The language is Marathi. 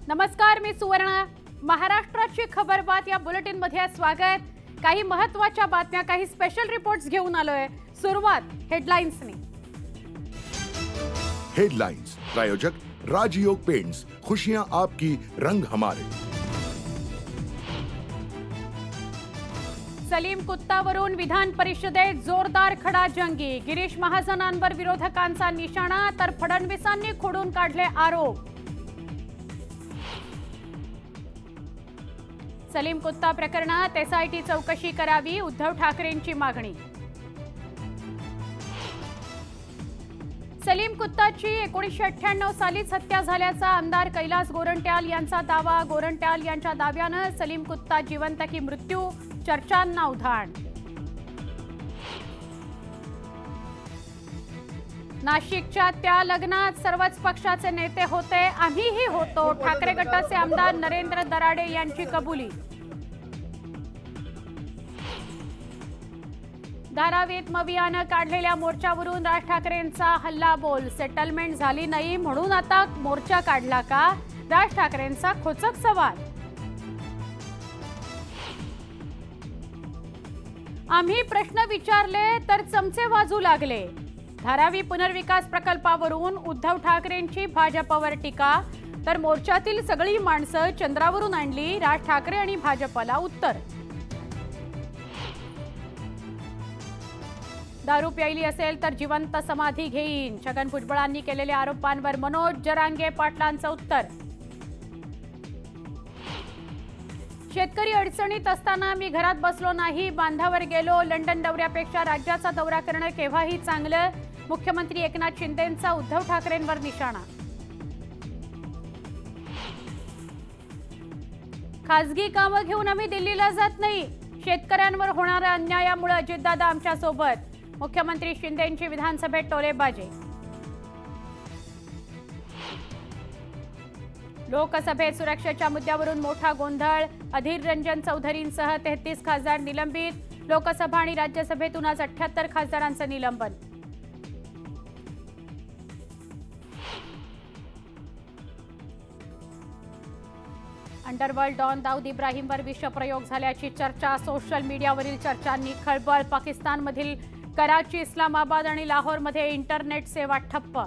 नमस्कार, मी सुवर्णा. महाराष्ट्राची खबरबात या बुलेटिन मध्ये स्वागत. काही महत्त्वाच्या बातम्या, काही स्पेशल रिपोर्ट्स घेऊन आलोय. सुरुवात हेडलाइन्सनी. हेडलाइन्स प्रायोजक राजयोग पेंट्स, खुशियां आपकी, रंग हमारे. सलीम कुत्तावरून विधान परिषदेत जोरदार खडाजंगी. गिरीश महाजनांवर विरोधकांचा निशाणा, तर फडणवीसांनी खोडून काढले आरोप. सलीम कुत्ता प्रकरणात एसआयटी चौकशी करावी, उद्धव ठाकरेंची मागणी. सलीम कुत्ताची 1998 सालीच हत्या झाल्याचा आमदार कैलास गोरंट्याल यांचा दावा. गोरंट्याल यांच्या दाव्यानं सलीम कुत्ता जिवंत की मृत्यू, चर्चांना उधाण. नाशिकच्या त्या लग्नात सर्वच पक्षाचे नेते होते, आम्हीही होतो. ठाकरे गटाचे आमदार नरेंद्र दराडे यांची कबुली. धारावीत मवियानं काढलेल्या मोर्चावरून राज ठाकरेंचा हल्लाबोल. सेटलमेंट झाली नाही म्हणून आता मोर्चा काढला का? राज ठाकरेंचा खोचक सवाल. आम्ही प्रश्न विचारले तर चमचे वाजू लागले. धारावी पुनर्विकास प्रकल्पावरून उद्धव ठाकरेंची भाजपवर टीका, तर मोर्चातील सगळी माणसं चंद्रावरून आणली. राज ठाकरे आणि भाजपला उत्तर. दारू प्यायली असेल तर जिवंत समाधी घेईन. छगन भुजबळांनी केलेल्या आरोपांवर मनोज जरांगे पाटलांचं उत्तर. शेतकरी अडचणीत असताना मी घरात बसलो नाही, बांधावर गेलो. लंडन दौऱ्यापेक्षा राज्याचा दौरा करणं केव्हाही चांगलं. मुख्यमंत्री एकनाथ शिंदेंचा उद्धव ठाकरेंवर निशाणा. खासगी कामं घेऊन आम्ही दिल्लीला जात नाही. शेतकऱ्यांवर होणाऱ्या अन्यायामुळे अजितदादा आमच्या सोबत. मुख्यमंत्री शिंदेंची विधानसभेत टोलेबाजी. लोकसभेत सुरक्षेच्या मुद्द्यावरून मोठा गोंधळ. अधीर रंजन चौधरींसह 33 खासदार निलंबित. लोकसभा आणि राज्यसभेतून आज 78 खासदारांचं निलंबन. अंडरवर्ल्ड डॉन दाऊद इब्राहिमवर विषप्रयोग झाल्याची चर्चा. सोशल मीडियावरील चर्चांनी खळबळ. पाकिस्तानमधील कराची, इस्लामाबाद आणि लाहोरमध्ये इंटरनेट सेवा ठप्प.